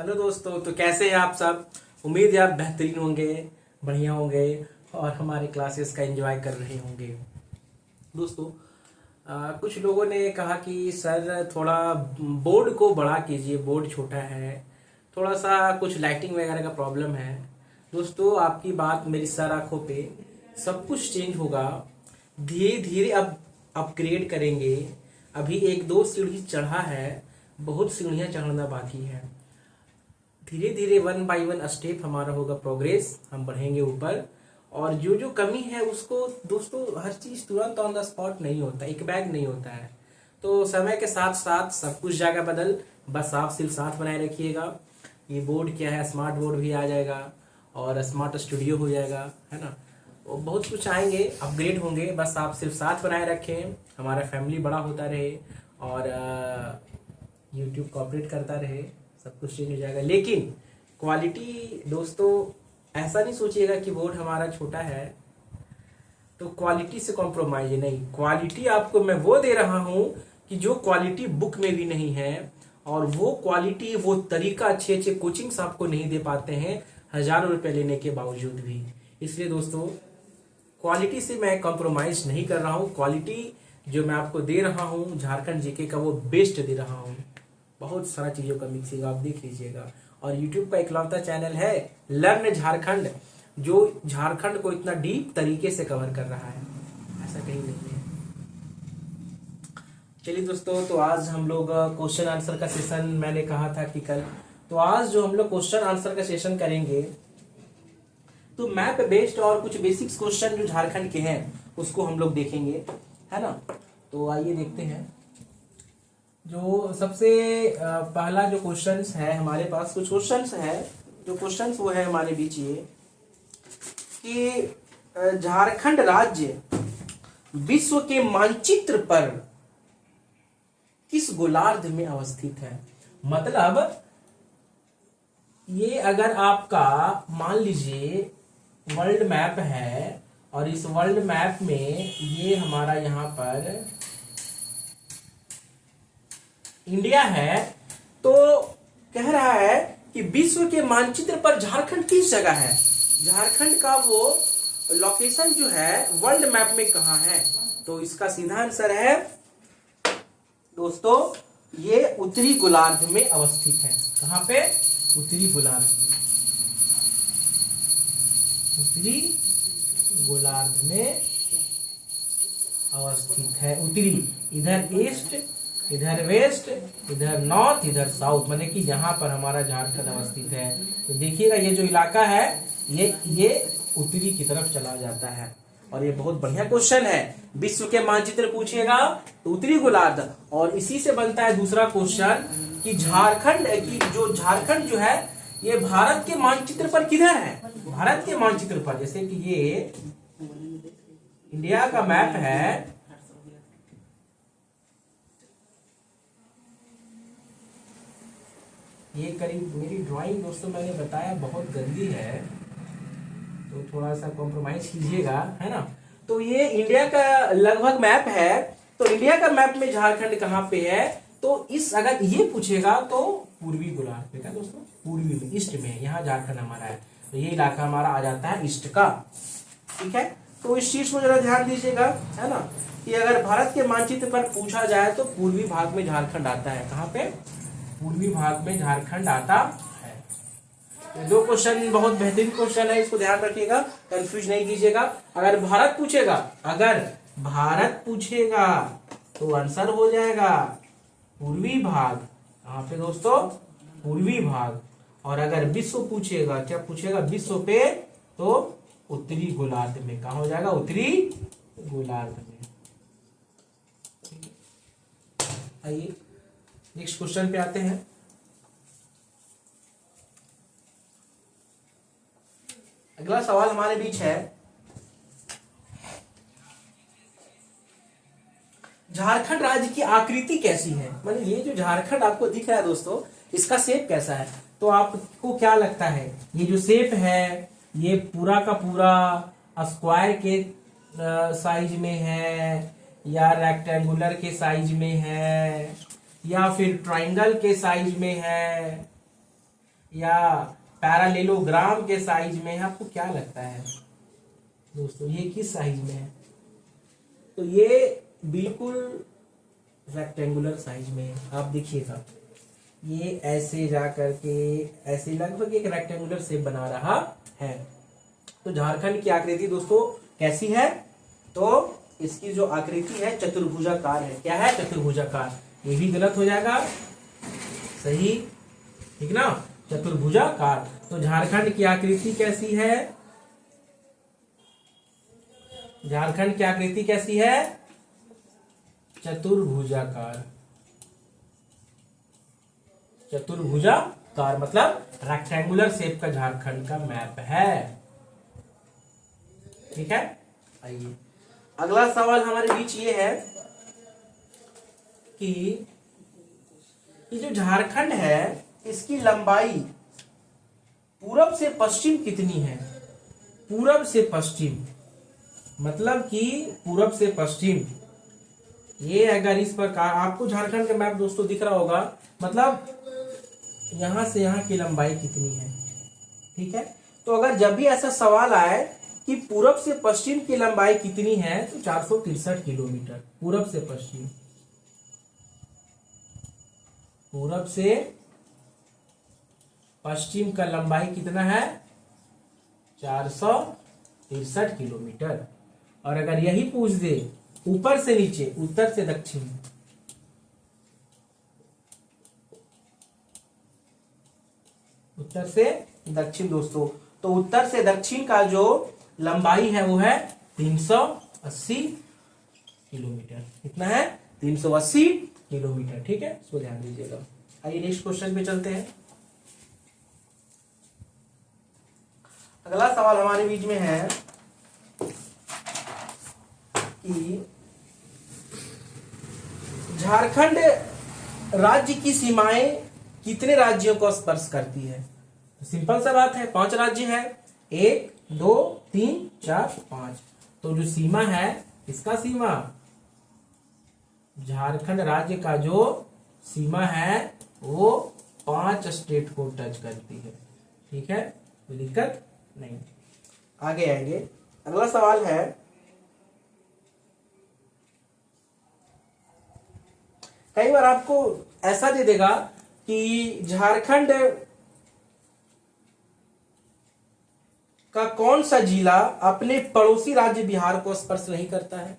Hello दोस्तों, तो कैसे हैं आप सब। उम्मीद है आप बेहतरीन होंगे, बढ़िया होंगे और हमारे क्लासेस का एंजॉय कर रहे होंगे। दोस्तों, कुछ लोगों ने कहा कि सर थोड़ा बोर्ड को बड़ा कीजिए, बोर्ड छोटा है, थोड़ा सा कुछ लाइटिंग वगैरह का प्रॉब्लम है। दोस्तों, आपकी बात मेरी सर आंखों पे, सब कुछ चेंज होगा। धीरे धीरे अब अपग्रेड करेंगे। अभी एक दो सीढ़ी चढ़ा है, बहुत सीढ़ियां चढ़ना बाकी है। धीरे धीरे वन बाय वन स्टेप हमारा होगा प्रोग्रेस, हम बढ़ेंगे ऊपर। और जो जो कमी है उसको दोस्तों, हर चीज तुरंत ऑन द स्पॉट नहीं होता, एक बैग नहीं होता है। तो समय के साथ साथ सब कुछ जाएगा बदल। बस आप सिर्फ साथ बनाए रखिएगा। ये बोर्ड क्या है, स्मार्ट बोर्ड भी आ जाएगा और स्मार्ट स्टूडियो हो जाएगा, है ना। वो बहुत कुछ आएंगे, अपग्रेड होंगे। बस आप सिर्फ साथ बनाए रखें, हमारा फैमिली बड़ा होता रहे और यूट्यूब कोऑपरेट करता रहे, सब कुछ चेंज हो जाएगा। लेकिन क्वालिटी दोस्तों, ऐसा नहीं सोचिएगा कि बोर्ड हमारा छोटा है तो क्वालिटी से कॉम्प्रोमाइज नहीं। क्वालिटी आपको मैं वो दे रहा हूं कि जो क्वालिटी बुक में भी नहीं है, और वो क्वालिटी, वो तरीका अच्छे अच्छे कोचिंग्स आपको नहीं दे पाते हैं हजारों रुपए लेने के बावजूद भी। इसलिए दोस्तों, क्वालिटी से मैं कॉम्प्रोमाइज नहीं कर रहा हूं। क्वालिटी जो मैं आपको दे रहा हूं झारखंड जीके का, वो बेस्ट दे रहा हूं। बहुत सारा चीजों का मिक्सिंग आप देख लीजिएगा। और YouTube का इकलौता चैनल है लर्न झारखंड, जो झारखंड को इतना डीप तरीके से कवर कर रहा है, ऐसा कहीं नहीं है। चलिए दोस्तों, तो आज हम लोग क्वेश्चन आंसर का सेशन, मैंने कहा था कि कल, तो आज जो हम लोग क्वेश्चन आंसर का सेशन करेंगे, तो मैप बेस्ड और कुछ बेसिक्स क्वेश्चन जो झारखंड के हैं उसको हम लोग देखेंगे, है ना। तो आइए देखते हैं। जो सबसे पहला जो क्वेश्चंस है हमारे पास, कुछ क्वेश्चंस है, जो क्वेश्चंस वो है हमारे बीच ये कि झारखंड राज्य विश्व के मानचित्र पर किस गोलार्ध में अवस्थित है। मतलब ये अगर आपका मान लीजिए वर्ल्ड मैप है और इस वर्ल्ड मैप में ये हमारा यहाँ पर इंडिया है, तो कह रहा है कि विश्व के मानचित्र पर झारखंड किस जगह है। झारखंड का वो लोकेशन जो है वर्ल्ड मैप में कहाँ है। तो इसका सीधा आंसर है दोस्तों, ये उत्तरी गोलार्ध में अवस्थित है। कहाँ पे? उत्तरी गोलार्ध में। उत्तरी गोलार्ध में अवस्थित है। उत्तरी, इधर ईस्ट, इधर वेस्ट, इधर नॉर्थ, इधर साउथ, माने कि यहाँ पर हमारा झारखंड अवस्थित है। तो देखिएगा ये जो इलाका है ये उत्तरी की तरफ चला जाता है। और ये बहुत बढ़िया क्वेश्चन है। विश्व के मानचित्र पूछेगा तो उत्तरी गोलार्ध, और इसी से बनता है दूसरा क्वेश्चन कि झारखंड झारखंड जो है ये भारत के मानचित्र पर किधर है। भारत के मानचित्र पर, जैसे कि ये इंडिया का मैप है, ये करीब, मेरी ड्राइंग दोस्तों मैंने बताया बहुत गंदी है, तो थोड़ा सा कॉम्प्रोमाइज कीजिएगा, है ना। तो ये इंडिया का लगभग मैप है, तो इंडिया का मैप में झारखंड कहाँ पे है। तो इस अगर ये पूछेगा तो पूर्वी गोलार्ध पे, क्या दोस्तों, पूर्वी में, ईस्ट में, यहाँ झारखंड हमारा है, तो ये इलाका हमारा आ जाता है ईस्ट का। ठीक है, तो इस चीज को जरा ध्यान दीजिएगा, है ना, कि अगर भारत के मानचित्र पर पूछा जाए तो पूर्वी भाग में झारखंड आता है। कहाँ पे? पूर्वी भाग में झारखंड आता है। दो क्वेश्चन बहुत बेहतरीन क्वेश्चन है, इसको ध्यान रखिएगा, कंफ्यूज नहीं कीजिएगा। अगर भारत पूछेगा तो आंसर हो जाएगा पूर्वी भाग। कहाँ पे दोस्तों? पूर्वी भाग। और अगर विश्व पूछेगा, क्या पूछेगा, विश्व पे, तो उत्तरी गोलार्ध में। कहाँ हो जाएगा? उत्तरी गोलार्ध में। आइए नेक्स्ट क्वेश्चन पे आते हैं। अगला सवाल हमारे बीच है, झारखंड राज्य की आकृति कैसी है। मतलब ये जो झारखंड आपको दिख रहा है दोस्तों, इसका शेप कैसा है। तो आपको क्या लगता है, ये जो शेप है ये पूरा का पूरा स्क्वायर के साइज में है, या रेक्टेंगुलर के साइज में है, या फिर ट्राइंगल के साइज में है, या पैरालेलोग्राम के साइज में है? आपको क्या लगता है दोस्तों, ये किस साइज में है? तो ये बिल्कुल रेक्टेंगुलर साइज में है। आप देखिएगा, ये ऐसे जा करके ऐसे लगभग एक रेक्टेंगुलर शेप बना रहा है। तो झारखंड की आकृति दोस्तों कैसी है? तो इसकी जो आकृति है चतुर्भुजाकार है। क्या है? चतुर्भुजाकार। ये भी गलत हो जाएगा, सही, ठीक ना, चतुर्भुजाकार। तो झारखंड की आकृति कैसी है? झारखंड की आकृति कैसी है? चतुर्भुजाकार। चतुर्भुजाकार मतलब रेक्टेंगुलर शेप का झारखंड का मैप है। ठीक है, आइए अगला सवाल हमारे बीच ये है कि ये जो झारखंड है इसकी लंबाई पूरब से पश्चिम कितनी है? पूरब से पश्चिम मतलब कि पूरब से पश्चिम, ये अगर इस प्रकार आपको झारखंड का मैप दोस्तों दिख रहा होगा, मतलब यहां से यहां की लंबाई कितनी है। ठीक है, तो अगर जब भी ऐसा सवाल आए कि पूरब से पश्चिम की लंबाई कितनी है, तो 463 किलोमीटर। पूरब से पश्चिम, पूरब से पश्चिम का लंबाई कितना है? 463 किलोमीटर। और अगर यही पूछ दे ऊपर से नीचे, उत्तर से दक्षिण, उत्तर से दक्षिण दोस्तों, तो उत्तर से दक्षिण का जो लंबाई है वो है 380 किलोमीटर। कितना है? 380 किलोमीटर। ठीक है, इसको ध्यान दीजिएगा। आइए नेक्स्ट क्वेश्चन पे चलते हैं। अगला सवाल हमारे बीच में है कि झारखंड राज्य की सीमाएं कितने राज्यों को स्पर्श करती है? तो सिंपल सा बात है, 5 राज्य है, 1 2 3 4 5। तो जो सीमा है, इसका सीमा, झारखंड राज्य का जो सीमा है वो 5 स्टेट को टच करती है। ठीक है, कोई दिक्कत नहीं। आगे आएंगे, अगला सवाल है कई बार आपको ऐसा दे देगा कि झारखंड का कौन सा जिला अपने पड़ोसी राज्य बिहार को स्पर्श नहीं करता है?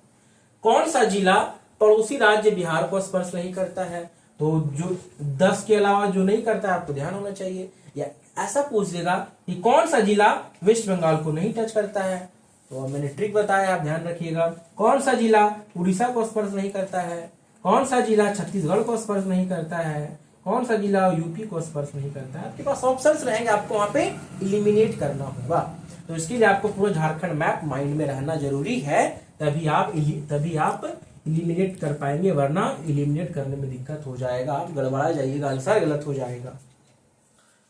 कौन सा जिला पड़ोसी राज्य बिहार को स्पर्श नहीं करता है? तो जो 10 के अलावा जो नहीं करता है, आपको ध्यान होना चाहिए। या ऐसा पूछ देगा कि कौन सा जिला वेस्ट बंगाल को नहीं टच करता है? तो मैंने ट्रिक बताया, आप ध्यान रखिएगा। कौन सा जिला उड़ीसा को स्पर्श नहीं करता है? कौन सा जिला छत्तीसगढ़ को स्पर्श नहीं करता है? कौन सा जिला यूपी को स्पर्श नहीं करता है? आपके पास ऑप्शंस रहेंगे, आपको वहां पे इलिमिनेट करना होगा। तो इसके लिए आपको पूरा झारखंड मैप माइंड में रहना जरूरी है, तभी आप इलिमिनेट कर पाएंगे, वरना इलिमिनेट करने में दिक्कत हो जाएगा, आप गड़बड़ा जाइएगा, आंसर गलत हो जाएगा।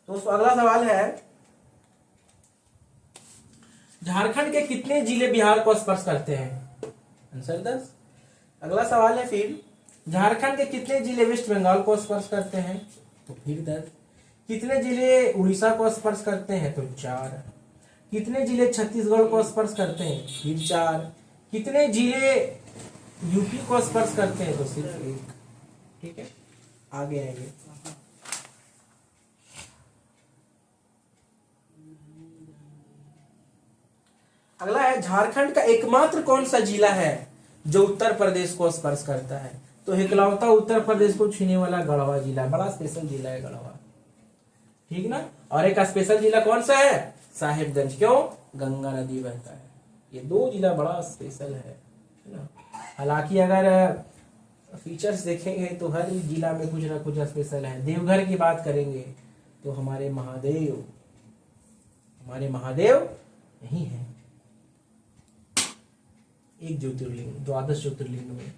तो अगला सवाल है, झारखंड के कितने जिले बिहार को स्पर्श करते हैं? आंसर 10। अगला सवाल है फिर, झारखंड के कितने जिले वेस्ट बंगाल को स्पर्श करते हैं? तो फिर 10। कितने जिले उड़ीसा को स्पर्श करते हैं? तो 4। कितने जिले छत्तीसगढ़ को स्पर्श करते हैं? फिर 4। कितने जिले यूपी को स्पर्श करते हैं? तो सिर्फ 1। ठीक है, आगे आएंगे। अगला है, झारखंड का एकमात्र कौन सा जिला है जो उत्तर प्रदेश को स्पर्श करता है? तो इकलौता उत्तर प्रदेश को छूने वाला गढ़वा जिला, बड़ा स्पेशल जिला है गढ़वा। ठीक ना, और एक स्पेशल जिला कौन सा है? साहेबगंज। क्यों? गंगा नदी बहता है। ये 2 जिला बड़ा स्पेशल है ना। हालांकि अगर फीचर्स देखेंगे तो हर जिला में कुछ ना कुछ स्पेशल है। देवघर की बात करेंगे तो हमारे महादेव यही है, एक ज्योतिर्लिंग, द्वादश ज्योतिर्लिंग में।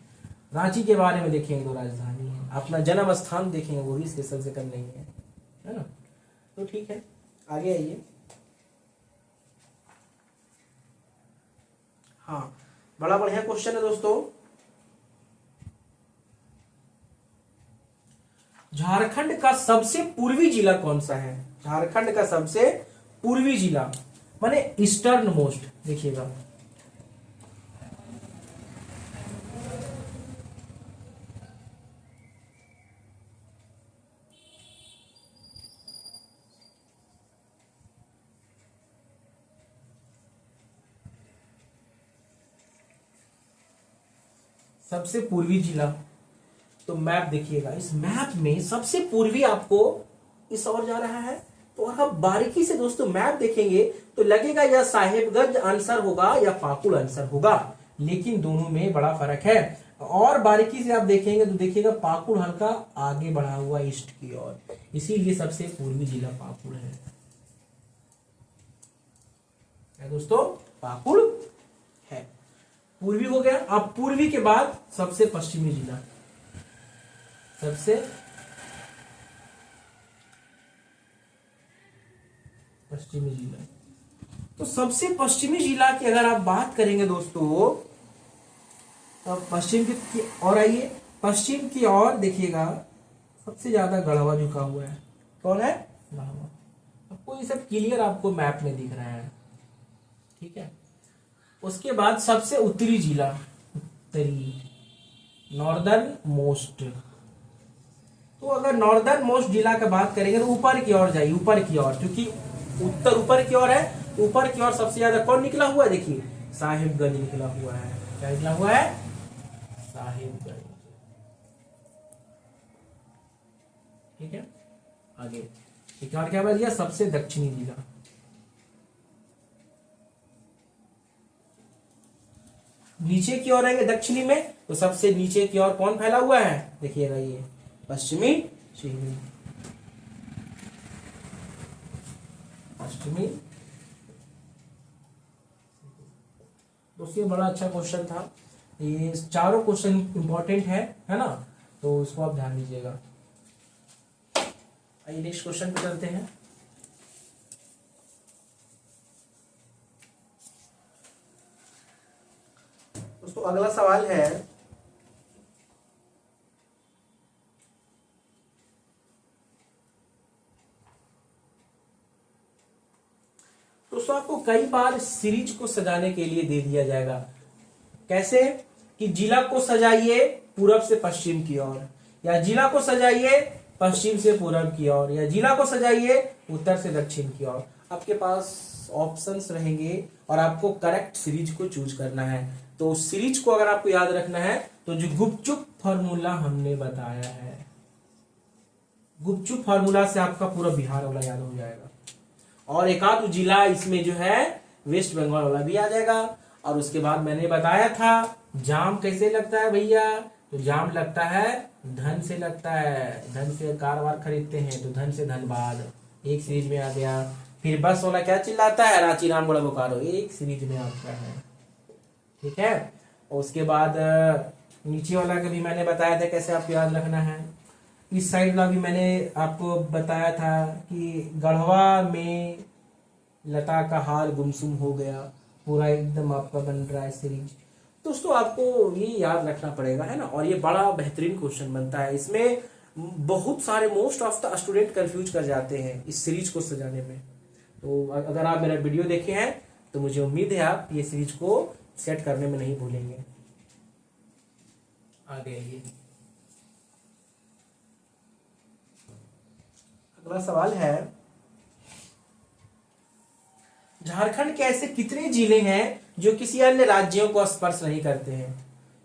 रांची के बारे में देखेंगे तो राजधानी है। अपना जन्म स्थान देखेंगे वो भी स्पेशल से कम नहीं है ना। तो ठीक है, आगे आइए। हाँ, बड़ा बढ़िया क्वेश्चन है दोस्तों। झारखंड का सबसे पूर्वी जिला कौन सा है? झारखंड का सबसे पूर्वी जिला माने ईस्टर्न मोस्ट, देखिएगा सबसे पूर्वी जिला। तो मैप देखिएगा, इस मैप में सबसे पूर्वी आपको इस ओर जा रहा है। तो अगर आप बारीकी से दोस्तों मैप देखेंगे तो लगेगा या साहेबगंज आंसर होगा या पाकुड़ आंसर होगा, लेकिन दोनों में बड़ा फर्क है। और बारीकी से आप देखेंगे तो देखिएगा पाकुड़ हल्का आगे बढ़ा हुआ ईस्ट की ओर, इसीलिए सबसे पूर्वी जिला पाकुड़ है। दोस्तों पाकुड़ है, पूर्वी हो गया। अब पूर्वी के बाद सबसे पश्चिमी जिला, सबसे पश्चिमी जिला। तो सबसे पश्चिमी जिला की अगर आप बात करेंगे दोस्तों, तो पश्चिम की ओर आइए, पश्चिम की ओर देखिएगा सबसे ज्यादा गढ़वा झुका हुआ है। कौन है? गढ़वा। आपको ये सब क्लियर आपको मैप में दिख रहा है, ठीक है। उसके बाद सबसे उत्तरी जिला, उत्तरी नॉर्दर्न मोस्ट। तो अगर नॉर्दर्न मोस्ट जिला का बात करेंगे तो ऊपर की ओर जाइए, ऊपर की ओर, क्योंकि उत्तर ऊपर की ओर है। ऊपर की ओर सबसे ज्यादा कौन निकला हुआ है? देखिए साहिबगंज निकला हुआ है। क्या निकला हुआ है? साहिबगंज। ठीक है, आगे एक और क्या बच गया? सबसे दक्षिणी जिला। नीचे की ओर आएंगे दक्षिणी में तो सबसे नीचे की ओर कौन फैला हुआ है? देखिएगा ये पश्चिमी चिन्ह, पश्चिमी। दोस्तों ये बड़ा अच्छा क्वेश्चन था, ये चारों क्वेश्चन इंपॉर्टेंट है ना, तो इसको आप ध्यान दीजिएगा। आइए नेक्स्ट क्वेश्चन पे चलते हैं। दोस्तों अगला सवाल है, दोस्तों आपको कई बार सीरीज को सजाने के लिए दे दिया जाएगा। कैसे? कि जिला को सजाइए पूरब से पश्चिम की ओर, या जिला को सजाइए पश्चिम से पूरब की ओर, या जिला को सजाइए उत्तर से दक्षिण की ओर। आपके पास ऑप्शंस रहेंगे और आपको करेक्ट सीरीज को चूज करना है। तो सीरीज को अगर आपको याद रखना है तो जो गुपचुप फॉर्मूला हमने बताया है, गुपचुप फॉर्मूला से आपका पूरा बिहार वाला याद हो जाएगा, और एक आध जिला इसमें जो है वेस्ट बंगाल वाला भी आ जाएगा। और उसके बाद मैंने बताया था जाम कैसे लगता है भैया, तो जाम लगता है धन से लगता है, धन से कार वार खरीदते हैं तो धन से धनबाद, एक सीरीज में आ गया। फिर बस वाला क्या चिल्लाता है? रांची रामगढ़ बोकारो, एक सीरीज में आपका है, ठीक है। और उसके बाद नीचे वाला का भी मैंने बताया था कैसे आपको याद रखना है। इस साइड वाला भी मैंने आपको बताया था कि गढ़वा में लता का हाल गुमसुम हो गया, पूरा एकदम आपका बन रहा है सीरीज। दोस्तों आपको ये याद रखना पड़ेगा, है ना। और ये बड़ा बेहतरीन क्वेश्चन बनता है, इसमें बहुत सारे most of the student confuse कर जाते हैं इस सीरीज को सजाने में। तो अगर आप मेरा वीडियो देखे हैं तो मुझे उम्मीद है आप ये सीरीज को सेट करने में नहीं भूलेंगे। आगे ये अगला सवाल है, झारखंड के ऐसे कितने जिले हैं जो किसी अन्य राज्यों को स्पर्श नहीं करते हैं,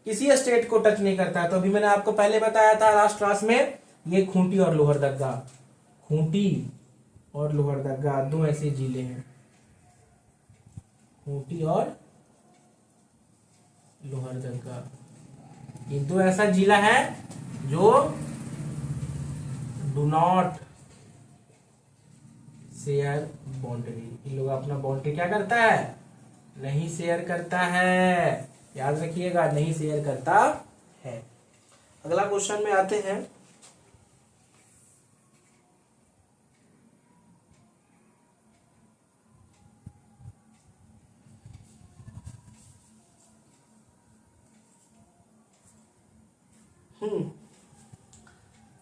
किसी स्टेट को टच नहीं करता है? तो अभी मैंने आपको पहले बताया था लास्ट क्लास में, ये खूंटी और लोहरदगा, खूंटी और लोहरदगा दो ऐसे जिले हैं, खूंटी और लोहरदगा, ये दो ऐसा जिला है जो डू नॉट शेयर बाउंड्री। इन लोग अपना बाउंड्री क्या करता है? नहीं शेयर करता है, याद रखिएगा, नहीं शेयर करता है। अगला क्वेश्चन में आते हैं।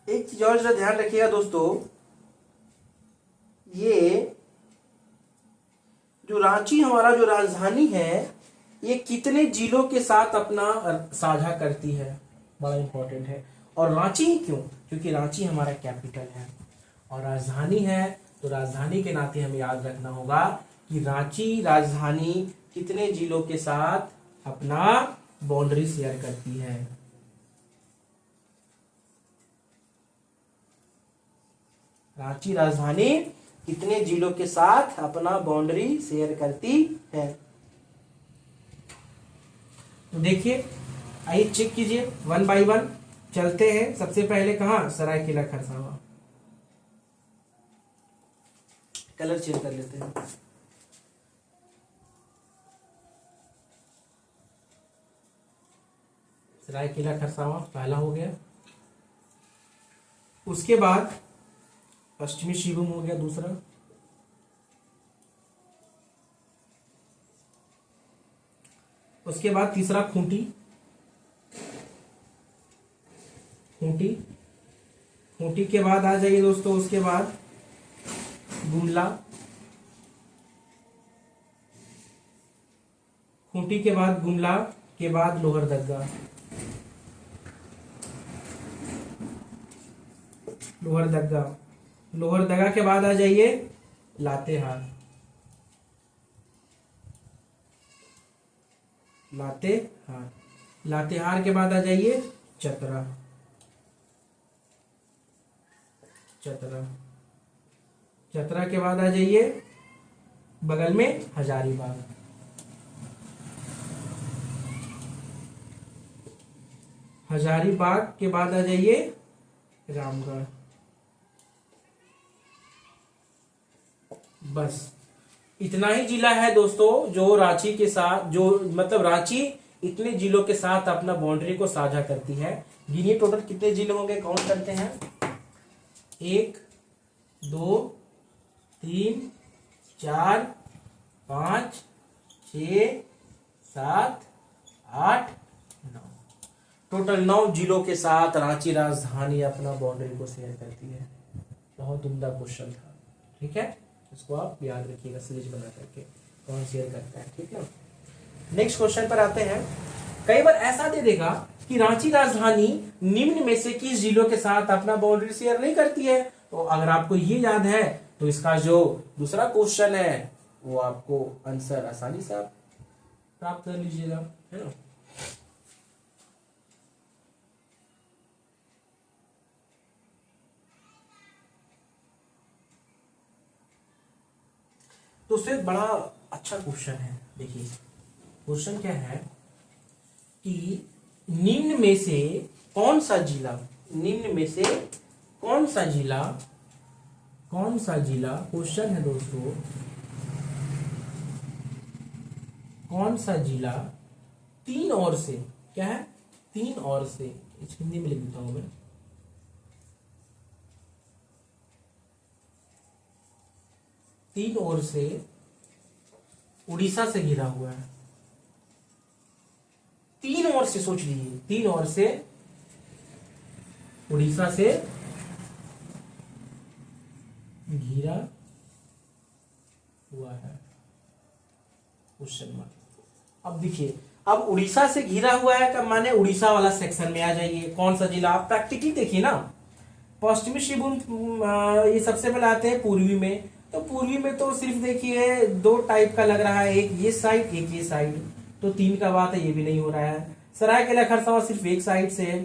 एक चीज और जरा ध्यान रखिएगा दोस्तों, ये जो रांची हमारा जो राजधानी है ये कितने जिलों के साथ अपना साझा करती है, बड़ा इंपॉर्टेंट है। और रांची ही क्यों? क्योंकि रांची हमारा कैपिटल है और राजधानी है, तो राजधानी के नाते हमें याद रखना होगा कि रांची राजधानी कितने जिलों के साथ अपना बाउंड्री शेयर करती है। रांची राजधानी कितने जिलों के साथ अपना बाउंड्री शेयर करती है। तो देखिए, आइए चेक कीजिए 1 बाय 1 चलते हैं। सबसे पहले कहां? सरायकेला खरसावां। कलर चेंज कर लेते हैं। सरायकेला खरसावां पहला हो गया। उसके बाद पश्चिमी सिंहभूम हो गया दूसरा। उसके बाद तीसरा खूंटी। खूंटी खूंटी के बाद आ जाइए दोस्तों, उसके बाद गुमला। खूंटी के बाद गुमला के बाद लोहरदगा। लोहरदगा लोहरदगा के बाद आ जाइए लातेहार। लातेहार लातेहार के बाद आ जाइए चतरा। चतरा चतरा के बाद आ जाइए बगल में हजारीबाग। हजारीबाग के बाद आ जाइए रामगढ़। बस इतना ही जिला है दोस्तों जो रांची के साथ, जो मतलब रांची इतने जिलों के साथ अपना बाउंड्री को साझा करती है। गिनिए टोटल कितने जिले होंगे, काउंट करते हैं। 1 2 3 4 5 6 7 8 9, टोटल 9 जिलों के साथ रांची राजधानी अपना बाउंड्री को शेयर करती है। बहुत उम्दा क्वेश्चन था, ठीक है, इसको आप याद रखिएगा सीरीज बना करके कौन शेयर करता है, ठीक है। नेक्स्ट क्वेश्चन पर आते हैं। कई बार ऐसा दे देगा कि रांची राजधानी निम्न में से किस जिलों के साथ अपना बाउंड्री शेयर नहीं करती है। तो अगर आपको ये याद है तो इसका जो दूसरा क्वेश्चन है वो आपको आंसर आसानी से आप प्राप्त कर लीजिएगा, है ना। तो उससे बड़ा अच्छा क्वेश्चन है। देखिए क्वेश्चन क्या है कि निम्न में से कौन सा जिला, निम्न में से कौन सा जिला, कौन सा जिला, क्वेश्चन है दोस्तों, कौन सा जिला 3 ओर से, क्या है 3 ओर से, इस हिंदी में लिख देता हूं मैं, 3 ओर से उड़ीसा से घिरा हुआ है। 3 ओर से, सोच लीजिए 3 ओर से उड़ीसा से घिरा हुआ है, क्वेश्चन मार्क। अब देखिए, अब उड़ीसा से घिरा हुआ है का माने उड़ीसा वाला सेक्शन में आ जाइए। कौन सा जिला, आप प्रैक्टिकली देखिए ना, पश्चिमी सिंहभूम ये सबसे पहले आते हैं पूर्वी में। तो पूर्वी में तो सिर्फ देखिए 2 टाइप का लग रहा है, एक ये साइड एक ये साइड, तो 3 का बात है, ये भी नहीं हो रहा है। सरायकेला खरसावां सिर्फ एक साइड से है।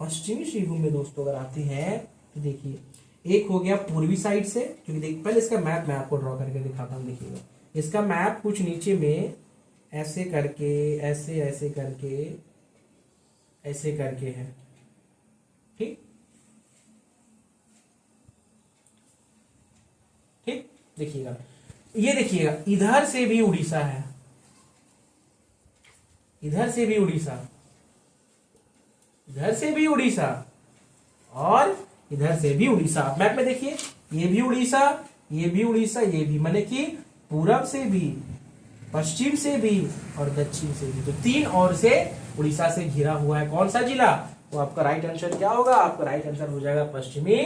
पश्चिमी सिंहभूम में दोस्तों अगर आते हैं तो देखिए एक हो गया पूर्वी साइड से, क्योंकि देखिए पहले इसका मैप मैं आपको ड्रॉ करके दिखाता हूँ। देखिएगा इसका मैप कुछ नीचे में ऐसे करके, ऐसे ऐसे करके, ऐसे करके है, ठीक ठीक। देखिएगा ये, देखिएगा इधर से भी उड़ीसा है, इधर से भी उड़ीसा, इधर से भी उड़ीसा और इधर से भी उड़ीसा। मैप में देखिए ये भी उड़ीसा, ये भी उड़ीसा, ये भी, माने कि पूरब से भी, पश्चिम से भी और दक्षिण से भी। तो 3 ओर से उड़ीसा से घिरा हुआ है कौन सा जिला। तो आपका राइट आंसर क्या होगा, आपका राइट आंसर हो जाएगा पश्चिमी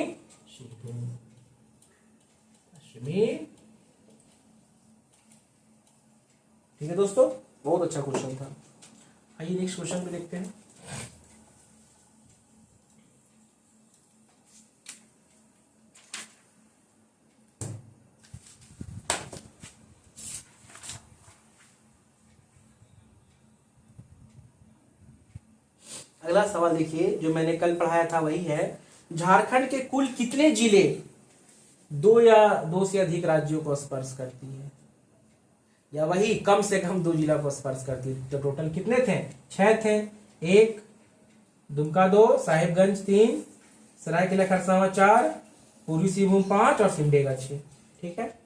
सिंहभूम। जमीन। ठीक है दोस्तों, बहुत अच्छा क्वेश्चन था। आइए नेक्स्ट क्वेश्चन पे देखते हैं। अगला सवाल देखिए, जो मैंने कल पढ़ाया था वही है। झारखंड के कुल कितने जिले दो या दो से अधिक राज्यों को स्पर्श करती है, या वही कम से कम 2 जिला को स्पर्श करती है? तो टोटल कितने थे? 6 थे। 1, दुमका 2, साहिबगंज 3, सरायकेला खरसावां 4, पूर्वी सिंहभूम 5 और सिमडेगा 6। ठीक है।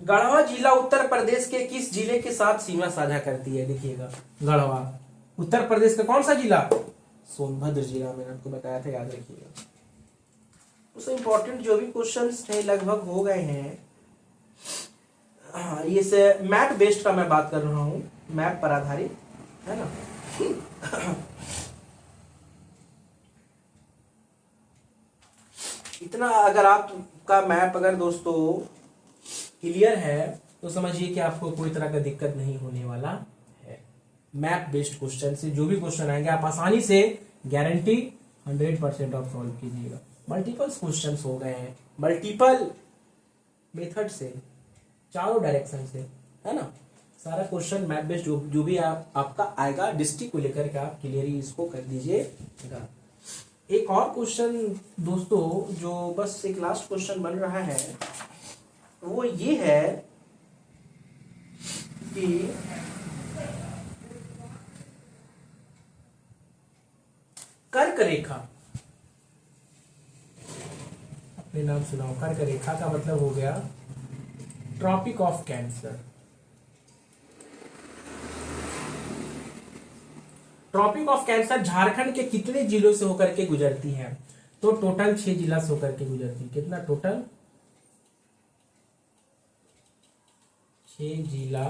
गढ़वा जिला उत्तर प्रदेश के किस जिले के साथ सीमा साझा करती है? देखिएगा, गढ़वा उत्तर प्रदेश का कौन सा जिला? सोनभद्र जिला, मैंने आपको बताया था, याद रखिएगा। उससे इंपॉर्टेंट जो भी क्वेश्चंस थे लगभग हो गए हैं। हाँ, ये से मैप बेस्ड का मैं बात कर रहा हूँ, मैप पर आधारित है ना। इतना अगर आपका मैप अगर दोस्तों क्लियर है तो समझिए कि आपको कोई तरह का दिक्कत नहीं होने वाला है। मैप बेस्ड क्वेश्चन से जो भी क्वेश्चन आएंगे आप आसानी से, गारंटी 100% आप सॉल्व कीजिएगा। मल्टीपल क्वेश्चंस हो गए हैं, मल्टीपल मेथड से, चारों डायरेक्शन से, है ना। सारा क्वेश्चन मैप बेस्ड जो भी आपका आएगा डिस्ट्रिक्ट को लेकर के आप क्लियरली इसको कर दीजिएगा। एक और क्वेश्चन दोस्तों जो बस एक लास्ट क्वेश्चन बन रहा है वो ये है कि कर्क रेखा, अपने नाम सुनाओ। कर्क रेखा का मतलब हो गया tropic of cancer. Tropic of cancer Jharkhand के कितने जिलों से होकर के गुजरती है? तो टोटल 6 जिला से होकर के गुजरती है। कितना टोटल? 6 जिला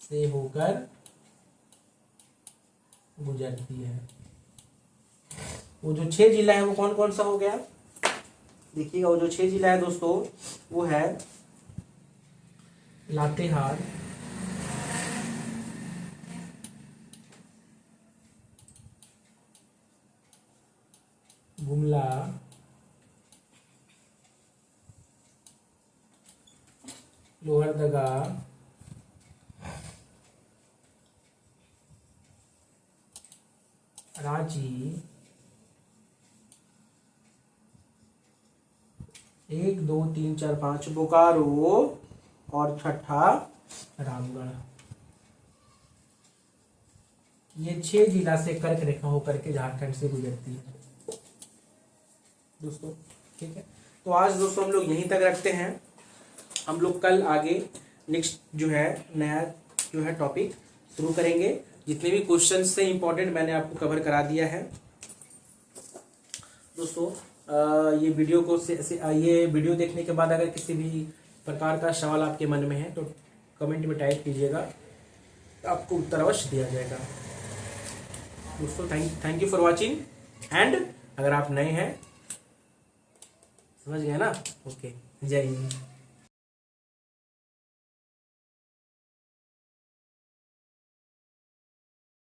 से होकर गुजरती है। वो जो 6 जिला है वो कौन कौन सा हो गया? देखिएगा, वो जो 6 जिला है दोस्तों वो है लातेहार, गुमला, लोहरदगा, रांची, 1 2 3 4 5 बोकारो और छठा रामगढ़। ये 6 जिला से कर्क रेखा होकर के झारखंड से गुजरती है दोस्तों। ठीक है, तो आज दोस्तों हम लोग यहीं तक रखते हैं। हम लोग कल आगे नेक्स्ट जो है नया जो है टॉपिक शुरू करेंगे। जितने भी क्वेश्चन से इंपॉर्टेंट मैंने आपको कवर करा दिया है दोस्तों। ये वीडियो को ये वीडियो देखने के बाद अगर किसी भी प्रकार का सवाल आपके मन में है तो कमेंट में टाइप कीजिएगा, आपको उत्तर अवश्य दिया जाएगा दोस्तों। Thank you for watching. And अगर आप नए हैं, समझ गए ना? ओके, जय हिंद।